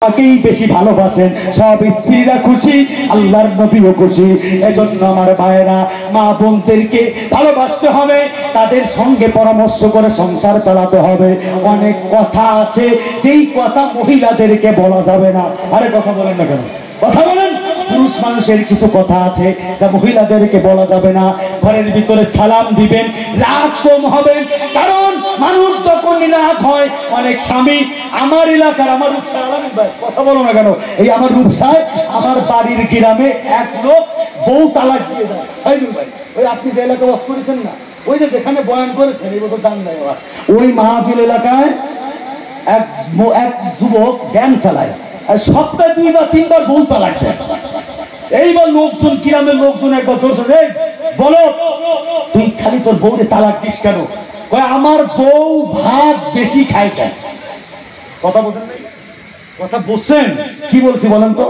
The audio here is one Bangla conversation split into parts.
তাকেই বেশি ভালোবাসেন, সব স্ত্রীরা খুশি, আল্লাহর নবীও খুশি। এজন্য আমার ভাইয়েরা, মা বোনদেরকে ভালোবাসতে হবে, তাদের সঙ্গে পরামর্শ করে সংসার চালাতে হবে। অনেক কথা আছে, সেই কথা মহিলাদেরকে বলা যাবে না। আরে কথা বলেন না কেন? কথা বলেন। পুরুষ মানুষের কিছু কথা আছে যা মহিলাদেরকে বলা যাবে না। ঘরের ভিতরে সালাম দিবেন, রাগ কম হবে, কারণ মানুষ যখন রাগ হয়, অনেক স্বামী, আমার এলাকার, আমার রূপসায়, কথা বলো না কেন, এই আমার রূপসায়, আমার বাড়ির গ্রামে এক লোক বউ তালাক দিয়ে দেয়। সাইদুল ভাই, ওই আপনি যে এলাকা বাস করেছেন না, ওই যে যেখানে বয়ান করেছেন এই বছর দান দেয়, ওই মাহফিল এলাকায় এক যুবক ভ্যান চালায়, আর সপ্তাহে 2 বা 3 বার বউ তালাক দেয়। এইবার লোকজন, গ্রামের লোকজন একবার দোষে, বলো তুই খালি তোর বউরে তালাক দিস কেন? কয় আমার বউ ভাত বেশি খায় কেন? কথা বলছেন, কথা বলছেন, কি বলছি বলেন তো?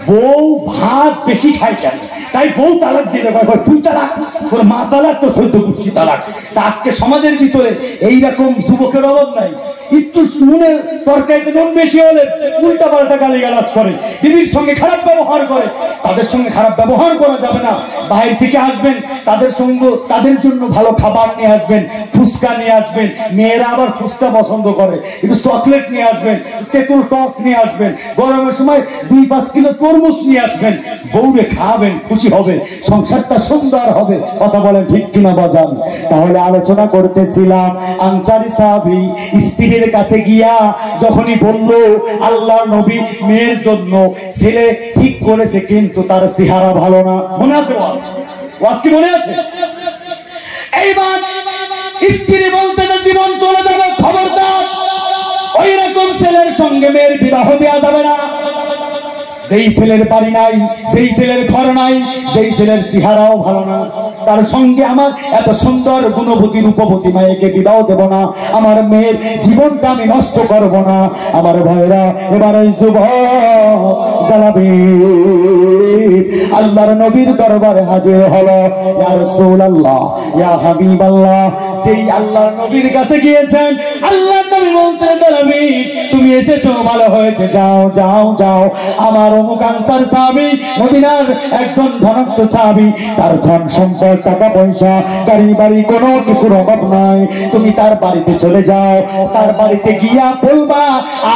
বউ ভাত বেশি খায় কেন, তাই বউ তালাক দিয়ে দেয়। তুই তালাক, তোর মা তালাক, তোর 14 গোষ্ঠী তালাক। তা আজকে সমাজের ভিতরে এইরকম যুবকের অভাব নাই। একটু নুনের তরকারিতে নুন বেশি হলে উল্টা পাল্টা গালিগালাজ করে, বিবির সঙ্গে খারাপ ব্যবহার করে। তাদের সঙ্গে খারাপ ব্যবহার করা যাবে না। বাইরে থেকে আসবেন, তাদের সঙ্গে, তাদের জন্য ভালো খাবার নিয়ে আসবেন, ফুচকা নিয়ে আসবেন। মেয়েরা আবার ফুচকা পছন্দ করে, একটু চকলেট নিয়ে আসবেন, তেঁতুল টক নিয়ে আসবেন, গরমের সময় 2-5 কিলো তরমুজ নিয়ে আসবেন। বউরে খাবেন, খুশি হবে, সংসারটা সুন্দর হবে। কথা বলেন ঠিক কিনা বাজান? তাহলে আলোচনা করতেছিলাম, আনসারী সাহাবী স্ত্রীর কাছে গিয়া যখনই বলল আল্লাহর নবী মেয়ের জন্য ছেলে ঠিক করেছে, কিন্তু তার চেহারা ভালো না। মনে আছে ওয়াজ কি মনে আছে? এইবার স্ত্রী বলতে যে জীবন চলে যাবে, খবরদার, ওই রকম ছেলের সঙ্গে মেয়ের বিবাহ দেওয়া যাবে না। যেই ছেলের বাড়ি নাই, যেই ছেলের ঘর নাই, যেই ছেলের চেহারাও ভালো না, তার সঙ্গে আমার এত সুন্দর গুণবতী রূপবতী মায়েকে বিবাহ দেব না। আমার মেয়ের জীবনটা আমি নষ্ট করব না। আমার ভাইরা, এবার এই যুবক জালাবি আল্লাহর নবীর দরবারে হাজির হলো। ইয়া রাসূলুল্লাহ, ইয়া হাবিবাল্লাহ, যেই আল্লাহর নবীর কাছে গিয়েছেন, আল্লাহর নবী বলতেন, জালাবি তুমি এসেছো, ভালো হয়েছে, যাও যাও যাও। আমার অমুক আনসার সাহাবী, মদিনার একজন ধনাঢ্য সাহাবী, তার ধন সম্পদ, টাকা পয়সা, গাড়ি বাড়ি, কোনো কিছুর অভাব নাই। তুমি তার বাড়িতে চলে যাও, তার বাড়িতে গিয়া বলবা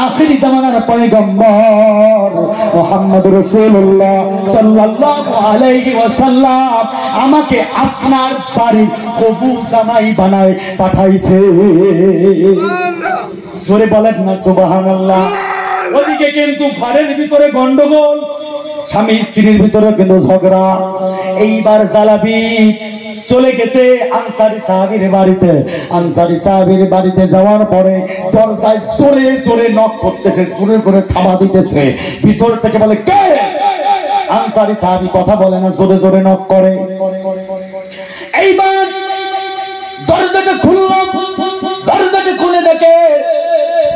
আখিরি জামানার পয়গম্বর মুহাম্মদ রাসূলুল্লাহ সাল্লাল্লাহু আলাইহি ওয়াসাল্লাম আমাকে আপনার বাড়ির হবু জামাই বানায় পাঠাইছে। জোরে বলেন না সুবহানাল্লাহ। ওদিকে কিন্তু ঘরের ভিতরে গন্ডগোল, স্বামী স্ত্রীর ভিতরে কিন্তু ঝগড়া। এইবার জালাবি চলে গেছে আনসারী সাহাবীর বাড়িতে। আনসারী সাহাবীর বাড়িতে যাওয়ার পরে দরজায় জোরে জোরে নক করতেছে, জোরে জোরে থাবা দিতেছে। ভিতর থেকে বলে কে? আনসারী সাহাবী কথা বলে না, জোরে জোরে নক করে। এইবার দরজাটা খুললাম, দরজাটা খুলে দেখে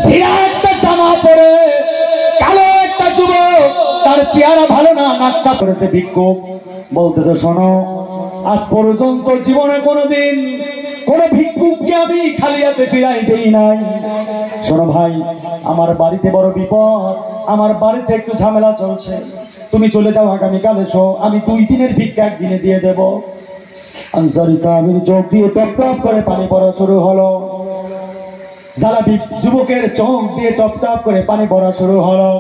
ছিঁড়া একটা জামা পরে কালো একটা যুবক, তার চেহারা ভালো না, নাকটা পড়েছে ভিক্ষুক। বলতেছে শোনো, আজ পর্যন্ত জীবনে কোনোদিন কোন ভিক্ষুককে আমি খালি হাতে ফিরাই দেই নাই। শোনো ভাই, আমার বাড়িতে বড় বিপদ, আমার বাড়িতে একটু ঝামেলা চলছে, তুমি চলে যাও, আগামীকাল এসো, আমি 2 দিনের ভিক্ষা একদিনে দিয়ে দেব। আনসারী সাহাবীর চোখ দিয়ে টপ টপ করে পানি পড়া শুরু হলো। জালাবি যুবকের চোখ দিয়ে টপ টপ করে পানি পড়া শুরু হলো।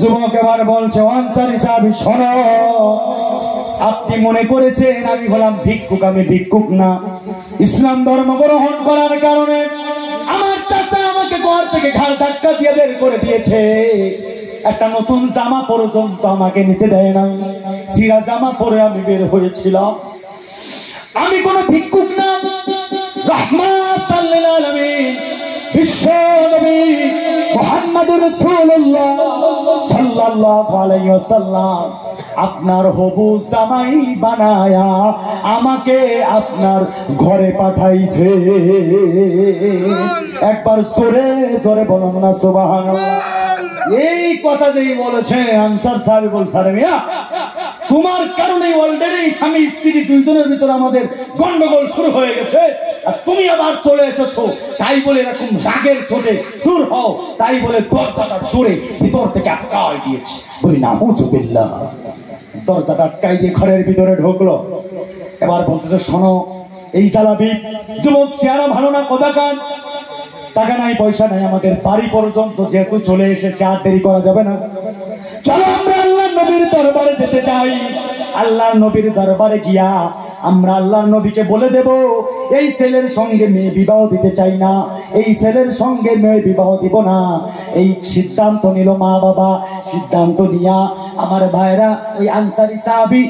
যুবক এবার বলছে, আনসারী সাহাবী শোনো, আপনি মনে করেছেন আমি হলাম ভিক্ষুক, আমি ভিক্ষুক না। ইসলাম ধর্ম গ্রহণ করার কারণে আমার চাচা আমাকে ঘর থেকে ঘাড় ধাক্কা দিয়ে বের করে দিয়েছে। একটা নতুন জামা পর্যন্ত আমাকে নিতে দেয় না, ছিঁড়া জামা পরে আমি বের হয়েছিলাম। আমি কোন ভিক্ষুক না, রাহমাতাল লিল আলামিন বিশ্ব নবী মুহাম্মদুর রাসূলুল্লাহ সাল্লাল্লাহু আলাইহি ওয়াসাল্লাম আপনার হবু জামাই বানায়া আমাকে আপনার ঘরে পাঠাইছে। একবার জোরে জোরে বলুন না সুবহানাল্লাহ। এই কথা যেই বলেছে আনসার সাহেব বলছে, আরে মিয়া তোমার কারণে অলরেডি স্বামী স্ত্রী 2 জনের ভিতরে আমাদের গন্ডগোল শুরু হয়ে গেছে, আর তুমি আবার চলে এসেছো, তাই বলে এরকম রাগের চোটে দূর হও, তাই বলে দরজাটা জোরে ভিতর থেকে আটকাই দিয়েছে। বলি নাউযুবিল্লাহ। দরজাটা আটকাই দিয়ে ঘরের ভিতরে ঢুকলো। এবার বলতেছে, শোনো এই জালাবি যুবক চেহারা ভালো না, কোথাকার টাকা নাই পয়সা নাই, আমাদের বাড়ি পর্যন্ত যেহেতু চলে এসেছে আর দেরি করা যাবে না, চলো আমরা আল্লাহর নবীর দরবারে যেতে চাই। আল্লাহর নবীর দরবারে গিয়া আমরা আল্লাহর নবীকে বলে দেব এই ছেলের সঙ্গে মেয়ে বিবাহ দিতে চাই না, এই ছেলের সঙ্গে মেয়ে বিবাহ দিব না। এই সিদ্ধান্ত নিল মা বাবা। সিদ্ধান্ত নিয়া আমার ভাইরা ওই আনসারী সাহাবী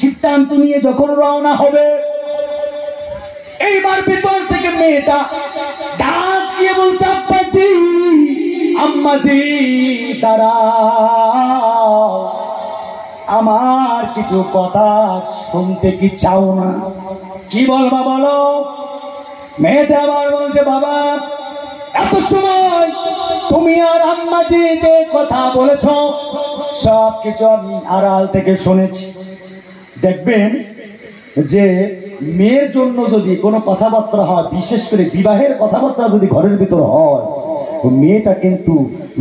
সিদ্ধান্ত নিয়ে যখন রওনা হবে, এইবার ভিতর থেকে মেয়েটা ডাক দিয়ে বলছে, আব্বাজি আম্মাজি দাঁড়াও, আমার কিছু কথা শুনতে কি চাও না? কি বলবা বলো। মেয়েটা আবার বলছে, বাবা এত সময় তুমি আর আম্মাজি যে কথা বলেছ সব কিছু আমি আড়াল থেকে শুনেছি। দেখবেন যে মেয়ের জন্য যদি কোনো কথাবার্তা হয়, বিশেষ করে বিবাহের কথাবার্তা যদি ঘরের ভিতর হয়, মেয়েটা কিন্তু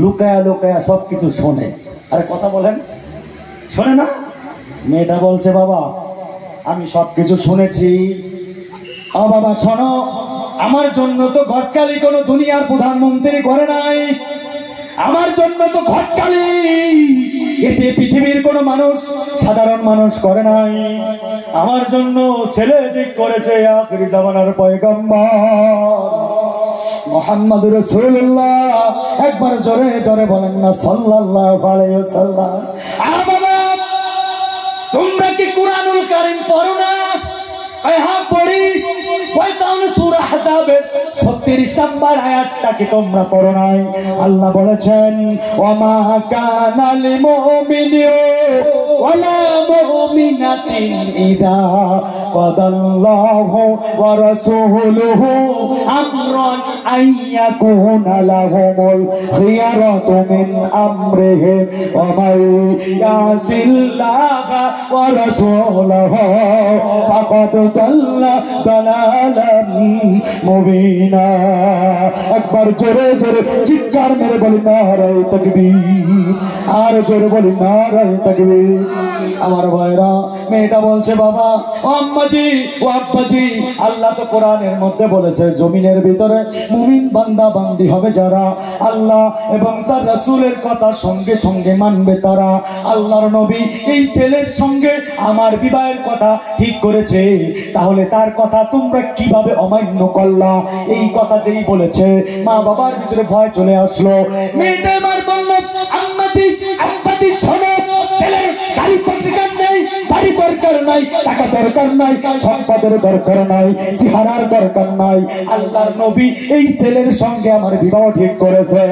লুকায়া লুকায়া সবকিছু শোনে। আরে কথা বলেন, শোনে না? মেয়েটা বলছে, বাবা আমি সবকিছু শুনেছি। ও বাবা শোনো, আমার জন্য তো ঘটকালি কোনো দুনিয়ার প্রধানমন্ত্রী করে নাই, আমার জন্য তো ঘটকালি এতে পৃথিবীর কোনো মানুষ, সাধারণ মানুষ করে নাই। আমার জন্য ছেলে ঠিক করেছে আখিরি জামানার পয়গম্বর মুহাম্মদুর রাসূলুল্লাহ। একবার জোরে জোরে বলেন না সাল্লাল্লাহু আলাইহি ওয়াসাল্লাম। বাবা তোমরা কি কুরআনুল কারীম পড়ো না? হ্যাঁ পড়ি। সূরা আহজাবের 36 নম্বর আয়াতটা কি তোমরা পড়ো নাই? আল্লাহ বলেছেন, ওয়ামা কানা লিল মুমিনিন ওয়ালা মুমিনাতিন ইযা কাদাল্লাহু ওয়া রাসূলুহু আমরান আইয়াকুনা লাহুমুল খিয়ারাতু মিন আমরিহিম ওয়া মান ইয়াসিল্লাহা ওয়া রাসূলুহু ফাকাদ দাল্লা দালালাম মুবিনা। একবার জোরে জোরে চিৎকার মেরে বলি নারায়ে তাকবীর, আর জোরে বলি নারায়ে তাকবীর। আমার ভাইরা, মেয়েটা বলছে, বাবা ও আম্মাজি ও আব্বাজি, আল্লাহ তো কোরআনের মধ্যে বলেছে জমিনের ভিতরে মুমিন বান্দা বান্দি হবে যারা আল্লাহ এবং তার রাসূলের কথা সঙ্গে সঙ্গে মানবে তারা। আল্লাহর নবী এই ছেলের সঙ্গে আমার বিবাহের কথা ঠিক করেছে, তাহলে তার কথা তোমরা কিভাবে অমান্য করলা? এই কথা যেই বলেছে মা বাবার ভিতরে ভয় চলে আসলো। মেয়েটা আমার বলল, আম্মাজি আব্বাজি শোনো, ছেলের গাড়ি দরকার নেই, বাড়ি দরকার নাই, টাকা দরকার নাই, সম্পদের দরকার নাই, সিহারার দরকার নাই। আল্লাহর নবী এই ছেলের সঙ্গে আমার বিবাহ ঠিক করেছে।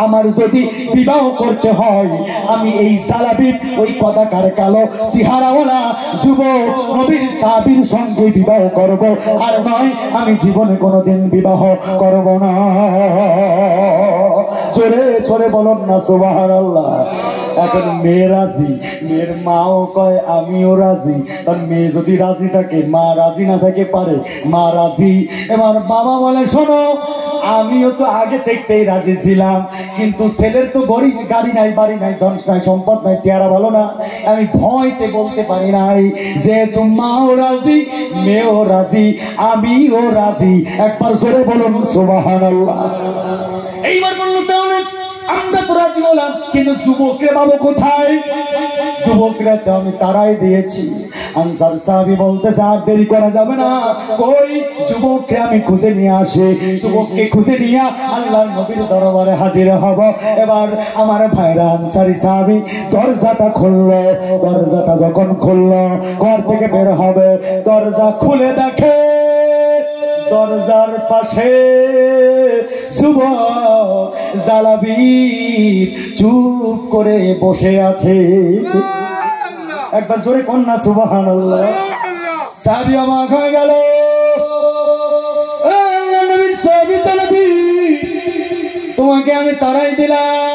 আমার যদি বিবাহ করতে হয়, আমি এই জালাবি ওই কদাকার কালো সিহারাওয়ালা যুবক নবীর সাহাবীর সঙ্গে বিবাহ করব, আর নয় আমি জীবনে কোনোদিন বিবাহ করব না। জোরে জোরে বলুন না সুবহানাল্লাহ। এখন মেয়ে রাজি, মেয়ের মাও কয় আমিও রাজি। কারণ মেয়ে যদি রাজি থাকে, মা রাজি না থাকে পারে, মা রাজি। এবার বাবা বলে, শোনো আমিও তো আগে থেকেই রাজি ছিলাম, কিন্তু ছেলের তো গাড়ি নাই, বাড়ি নাই, ধন নাই, সম্পদ নাই, চেহারা ভালো না, আমি ভয়তে বলতে পারি নাই। যেহেতু মাও রাজি, মেয়েও রাজি, আমিও রাজি। একবার জোরে বলুন সুবহানাল্লাহ। এইবার বললো, তাহলে আমরা তো রাজি হলাম, কিন্তু যুবকরা বাবু কোথায়? যুবকরা তো আমি তারাই দিয়েছি। আনসার সাহাবী বলতেছে, আর দেরি করা যাবে না, কই যুবককে আমি খুঁজে নিয়ে আসি। যুবককে খুঁজে নিয়ে আল্লাহর নবীর দরবারে হাজির হব। এবার আমার ভাইরা আনসারী সাহাবী দরজাটা খুললো। দরজাটা যখন খুললো, ঘর থেকে বের হবে, দরজা খুলে দেখে দরজার পাশে যুবক জালাবি চুপ করে বসে আছে। একবার জোরে কন্যা সুবহানাল্লাহ। সাহাবী অবাক হয়ে গেল, নবীর সাহাবী জালাবি, তোমাকে আমি তাড়াই দিলাম,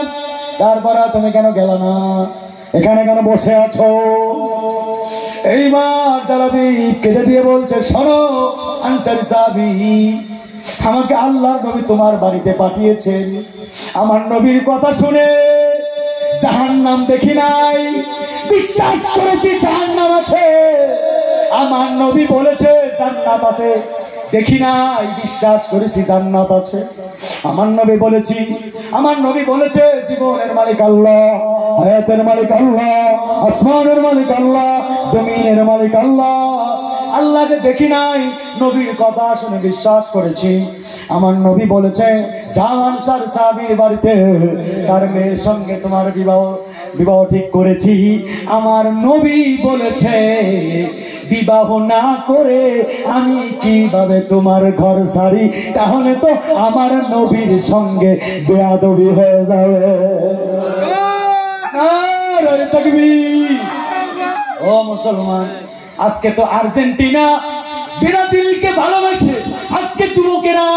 তারপর তুমি কেন গেল না? এখানে কেন বসে আছো? এইবার জালাবি কেঁদে দিয়ে বলছে, শোনো আনসারী সাহাবী, আমাকে আল্লাহর নবী তোমার বাড়িতে পাঠিয়েছেন। আমার নবীর কথা শুনে জাহান্নাম দেখি নাই, বিশ্বাস করেছি জাহান্নাম আছে। আমার নবী বলেছে জান্নাত আছে, দেখি নাই, বিশ্বাস করেছি জান্নাত আছে। আমার নবী বলেছে জীবনের মালিক আল্লাহ, হায়াতের মালিক আল্লাহ, আসমানের মালিক আল্লাহ, জমিনের মালিক আল্লাহ। আল্লাহকে দেখি নাই, নবীর কথা শুনে বিশ্বাস করেছি। আমার নবী বলেছে যাও আনসার সাহাবীর বাড়িতে, তার মেয়ের সঙ্গে তোমার বিবাহ ঠিক করেছি। আমার নবী বলেছে বিবাহ না করে আমি কিভাবে তোমার ঘর ছাড়ি, তাহলে তো আমার নবীর সঙ্গে বেয়াদবি হয়ে যাবে। নারে তাকবীর। ও মুসলমান, আজকে তো আর্জেন্টিনা ব্রাজিলকে ভালোবাসে, আজকে যুবকেরা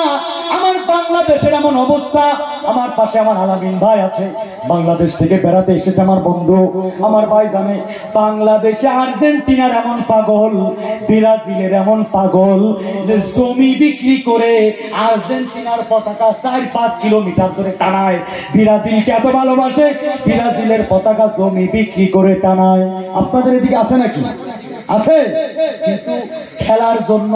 আমার বাংলাদেশের এমন অবস্থা। আমার পাশে আমার আলামিন ভাই আছে, বাংলাদেশ থেকে বেড়াতে এসেছে আমার বন্ধু, আমার ভাই জানে বাংলাদেশে আর্জেন্টিনার এমন পাগল, ব্রাজিলের এমন পাগল যে জমি বিক্রি করে আর্জেন্টিনার পতাকা 4-5 কিলোমিটার ধরে টানায়। ব্রাজিলকে এত ভালোবাসে, ব্রাজিলের পতাকা জমি বিক্রি করে টানায়। আপনাদের এদিকে আছে নাকি? আছে, কিন্তু খেলার জন্য